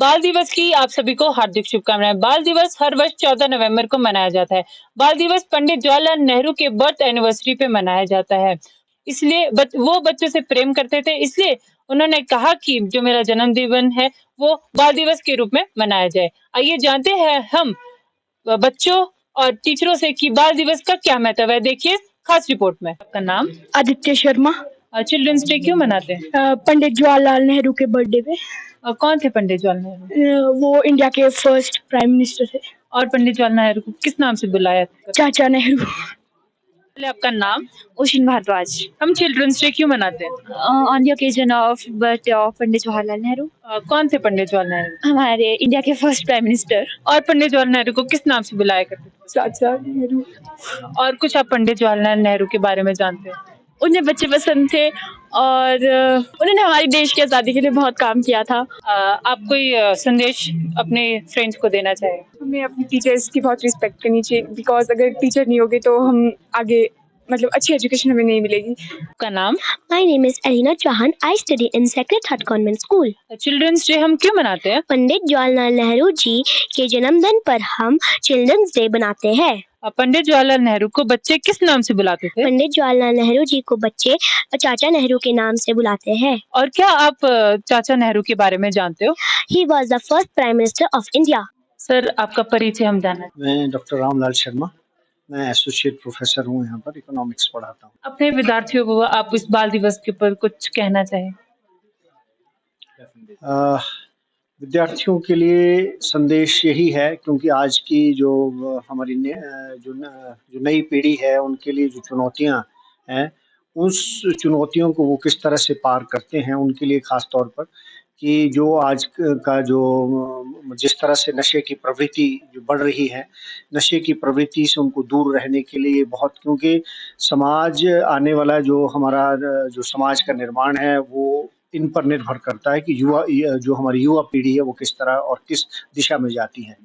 बाल दिवस की आप सभी को हार्दिक शुभकामनाएं। बाल दिवस हर वर्ष 14 नवंबर को मनाया जाता है। बाल दिवस पंडित जवाहरलाल नेहरू के बर्थ एनिवर्सरी पे मनाया जाता है। इसलिए वो बच्चों से प्रेम करते थे, इसलिए उन्होंने कहा कि जो मेरा जन्मदिन है वो बाल दिवस के रूप में मनाया जाए। आइए जानते हैं हम बच्चों और टीचरों से कि बाल दिवस का क्या महत्व है। देखिए खास रिपोर्ट में। आपका नाम? आदित्य शर्मा। चिल्ड्रंस डे क्यों मनाते हैं? पंडित जवाहरलाल नेहरू के बर्थडे पे। कौन थे पंडित जवाहरलाल नेहरू? वो इंडिया के फर्स्ट प्राइम मिनिस्टर थे। और पंडित जवाहरलाल नेहरू को किस नाम से बुलाया? चाचा नेहरू। पहले आपका नाम? ओशिन भारद्वाज। हम चिल्ड्रंस डे क्यों मनाते हैं? On the occasion of birthday of Pandit Jawaharlal Nehru. कौन थे पंडित जवाहरलाल नेहरू? हमारे इंडिया के फर्स्ट प्राइम मिनिस्टर। और पंडित जवाहरलाल नेहरू को किस नाम से बुलाया करते थे? चाचा नेहरू। और कुछ आप पंडित जवाहरलाल नेहरू के बारे में जानते हैं? उन्हें बच्चे पसंद थे और उन्होंने हमारे देश की आज़ादी के लिए बहुत काम किया था। आप कोई संदेश अपने फ्रेंड्स को देना चाहें? हमें अपनी टीचर्स की बहुत रिस्पेक्ट करनी चाहिए, बिकॉज अगर टीचर नहीं होगे तो हम आगे अच्छी एजुकेशन हमें नहीं मिलेगी। का नाम? My name is Alina Chauhan. I study in Sacred Heart Convent School. Children's day हम क्यों मनाते हैं? पंडित जवाहरलाल नेहरू जी के जन्मदिन पर हम चिल्ड्रंस डे बनाते हैं। पंडित जवाहरलाल नेहरू को बच्चे किस नाम से बुलाते थे? पंडित जवाहरलाल नेहरू जी को बच्चे चाचा नेहरू के नाम से बुलाते हैं। और क्या आप चाचा नेहरू के बारे में जानते हो? He was the first Prime Minister of India. Sir आपका परिचय हम जानना है। मैं डॉक्टर रामलाल शर्मा, मैं एसोसिएट प्रोफेसर हूँ, यहाँ पर इकोनॉमिक्स पढ़ाता हूँ। अपने विद्यार्थियों को आप इस बाल दिवस के ऊपर कुछ कहना चाहें? विद्यार्थियों के लिए संदेश यही है, क्योंकि आज की जो हमारी जो नई पीढ़ी है उनके लिए जो चुनौतियाँ हैं, उस चुनौतियों को वो किस तरह से पार करते हैं, उनके लिए ख़ास तौर पर कि जो आज का जो जिस तरह से नशे की प्रवृत्ति जो बढ़ रही है, नशे की प्रवृत्ति से उनको दूर रहने के लिए बहुत, क्योंकि समाज आने वाला जो हमारा जो समाज का निर्माण है वो इन पर निर्भर करता है कि जो हमारी युवा पीढ़ी है वो किस तरह और किस दिशा में जाती है।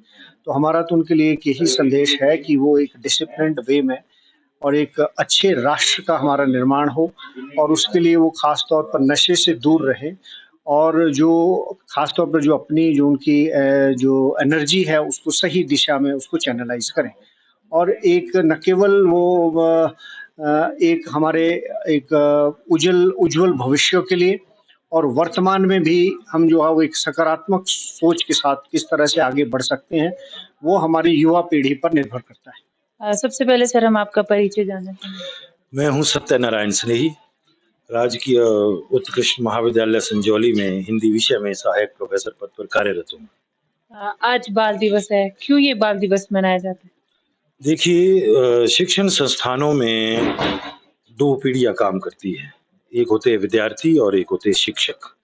तो हमारा तो उनके लिए एक यही संदेश है कि वो एक डिसिप्लिन्ड वे में और एक अच्छे राष्ट्र का हमारा निर्माण हो, और उसके लिए वो ख़ास तौर पर नशे से दूर रहे, और जो ख़ास तौर पर जो अपनी जो उनकी जो एनर्जी है उसको सही दिशा में उसको चैनलाइज़ करें, और एक न केवल वो एक हमारे एक उज्ज्वल भविष्य के लिए और वर्तमान में भी हम जो है वो एक सकारात्मक सोच के साथ किस तरह से आगे बढ़ सकते हैं, वो हमारी युवा पीढ़ी पर निर्भर करता है। सबसे पहले सर हम आपका परिचय जानना चाहेंगे। मैं हूं सत्यनारायण स्नेही, राजकीय उत्कृष्ट महाविद्यालय संजौली में हिंदी विषय में सहायक प्रोफेसर पद पर कार्यरत हूँ। आज बाल दिवस है, क्यों ये बाल दिवस मनाया जाता है? देखिए, शिक्षण संस्थानों में दो पीढ़ियां काम करती है, एक होते हैं विद्यार्थी और एक होते हैं शिक्षक।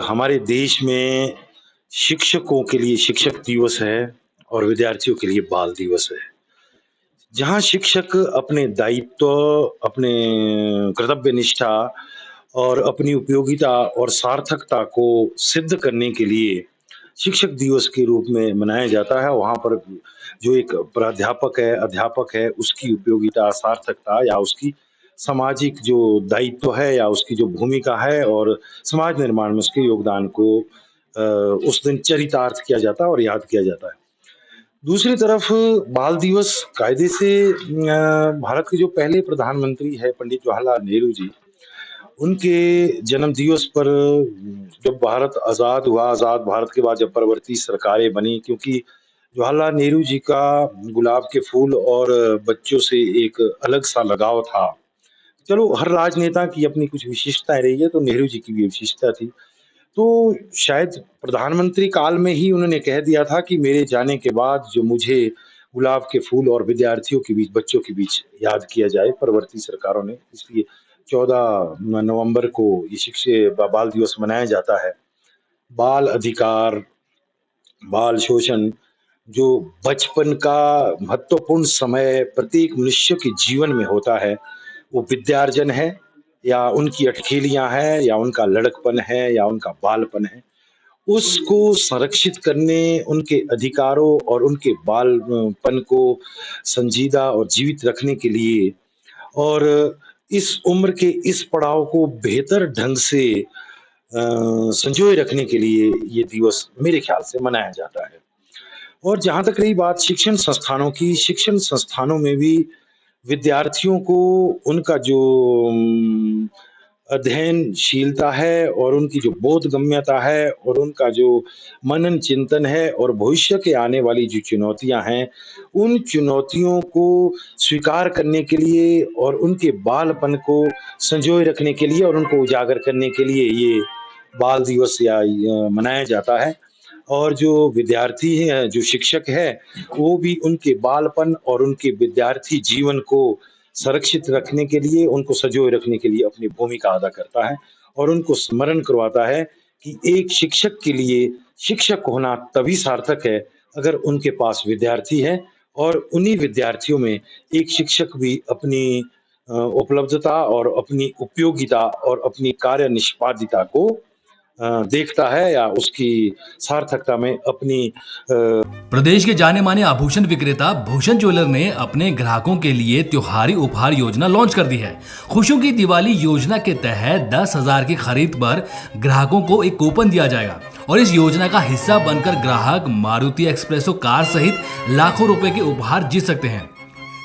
हमारे देश में शिक्षकों के लिए शिक्षक दिवस है और विद्यार्थियों के लिए बाल दिवस है। जहाँ शिक्षक अपने दायित्व, अपने कर्तव्य निष्ठा और अपनी उपयोगिता और सार्थकता को सिद्ध करने के लिए शिक्षक दिवस के रूप में मनाया जाता है, वहाँ पर जो एक प्राध्यापक है, अध्यापक है, उसकी उपयोगिता, सार्थकता या उसकी सामाजिक जो दायित्व है या उसकी जो भूमिका है और समाज निर्माण में उसके योगदान को उस दिन चरितार्थ किया जाता है और याद किया जाता है। दूसरी तरफ बाल दिवस कायदे से भारत के जो पहले प्रधानमंत्री है पंडित जवाहरलाल नेहरू जी, उनके जन्म दिवस पर जब भारत आज़ाद हुआ, आज़ाद भारत के बाद जब परवर्ती सरकारें बनी, क्योंकि जवाहरलाल नेहरू जी का गुलाब के फूल और बच्चों से एक अलग सा लगाव था। चलो, हर राजनेता की अपनी कुछ विशेषताएं रही है, तो नेहरू जी की भी विशेषता थी। तो शायद प्रधानमंत्री काल में ही उन्होंने कह दिया था कि मेरे जाने के बाद जो मुझे गुलाब के फूल और विद्यार्थियों के बीच, बच्चों के बीच याद किया जाए परवर्ती सरकारों ने, इसलिए 14 नवंबर को ये बाल दिवस मनाया जाता है। बाल अधिकार, बाल शोषण, जो बचपन का महत्वपूर्ण समय प्रत्येक मनुष्य के जीवन में होता है, वो विद्यार्जन है या उनकी अटखेलियां हैं या उनका लड़कपन है या उनका बालपन है, उसको संरक्षित करने, उनके अधिकारों और उनके बालपन को संजीदा और जीवित रखने के लिए और इस उम्र के इस पड़ाव को बेहतर ढंग से संजोए रखने के लिए ये दिवस मेरे ख्याल से मनाया जाता है। और जहाँ तक रही बात शिक्षण संस्थानों की, शिक्षण संस्थानों में भी विद्यार्थियों को उनका जो अध्ययनशीलता है और उनकी जो बोधगम्यता है और उनका जो मनन चिंतन है और भविष्य के आने वाली जो चुनौतियां हैं, उन चुनौतियों को स्वीकार करने के लिए और उनके बालपन को संजोए रखने के लिए और उनको उजागर करने के लिए ये बाल दिवस मनाया जाता है। और जो विद्यार्थी है, जो शिक्षक है, वो भी उनके बालपन और उनके विद्यार्थी जीवन को संरक्षित रखने के लिए, उनको संजोए रखने के लिए अपनी भूमिका अदा करता है और उनको स्मरण करवाता है कि एक शिक्षक के लिए शिक्षक होना तभी सार्थक है अगर उनके पास विद्यार्थी है और उन्हीं विद्यार्थियों में एक शिक्षक भी अपनी उपलब्धता और अपनी उपयोगिता और अपनी कार्य निष्पादिता को देखता है या उसकी सार्थकता में अपनी प्रदेश के जाने माने आभूषण विक्रेता भूषण ज्वेलर ने अपने ग्राहकों के लिए त्योहारी उपहार योजना लॉन्च कर दी है। खुशियों की दिवाली योजना के तहत 10,000 की खरीद पर ग्राहकों को एक कूपन दिया जाएगा और इस योजना का हिस्सा बनकर ग्राहक मारुति एक्सप्रेसो कार सहित लाखों रुपए के उपहार जीत सकते हैं।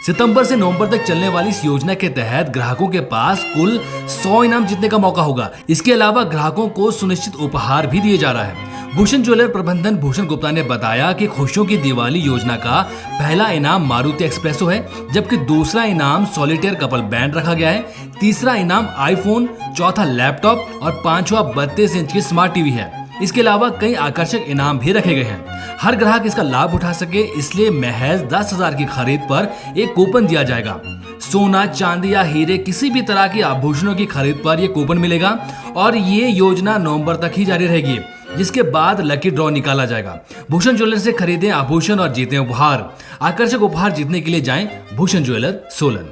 सितंबर से नवंबर तक चलने वाली इस योजना के तहत ग्राहकों के पास कुल 100 इनाम जीतने का मौका होगा। इसके अलावा ग्राहकों को सुनिश्चित उपहार भी दिए जा रहा है। भूषण ज्वेलर प्रबंधन भूषण गुप्ता ने बताया कि खुशियों की दिवाली योजना का पहला इनाम मारुति एक्सप्रेसो है, जबकि दूसरा इनाम सॉलिटेयर कपल बैंड रखा गया है, तीसरा इनाम आईफोन, चौथा लैपटॉप और पांचवा 32 इंच की स्मार्ट टीवी है। इसके अलावा कई आकर्षक इनाम भी रखे गए हैं। हर ग्राहक इसका लाभ उठा सके इसलिए महज 10,000 की खरीद पर एक कूपन दिया जाएगा। सोना, चांदी या हीरे किसी भी तरह की आभूषणों की खरीद पर यह कूपन मिलेगा और ये योजना नवंबर तक ही जारी रहेगी, जिसके बाद लकी ड्रॉ निकाला जाएगा। भूषण ज्वेलर से खरीदें आभूषण और जीतें उपहार। आकर्षक उपहार जीतने के लिए जाएं भूषण ज्वेलर, सोलन।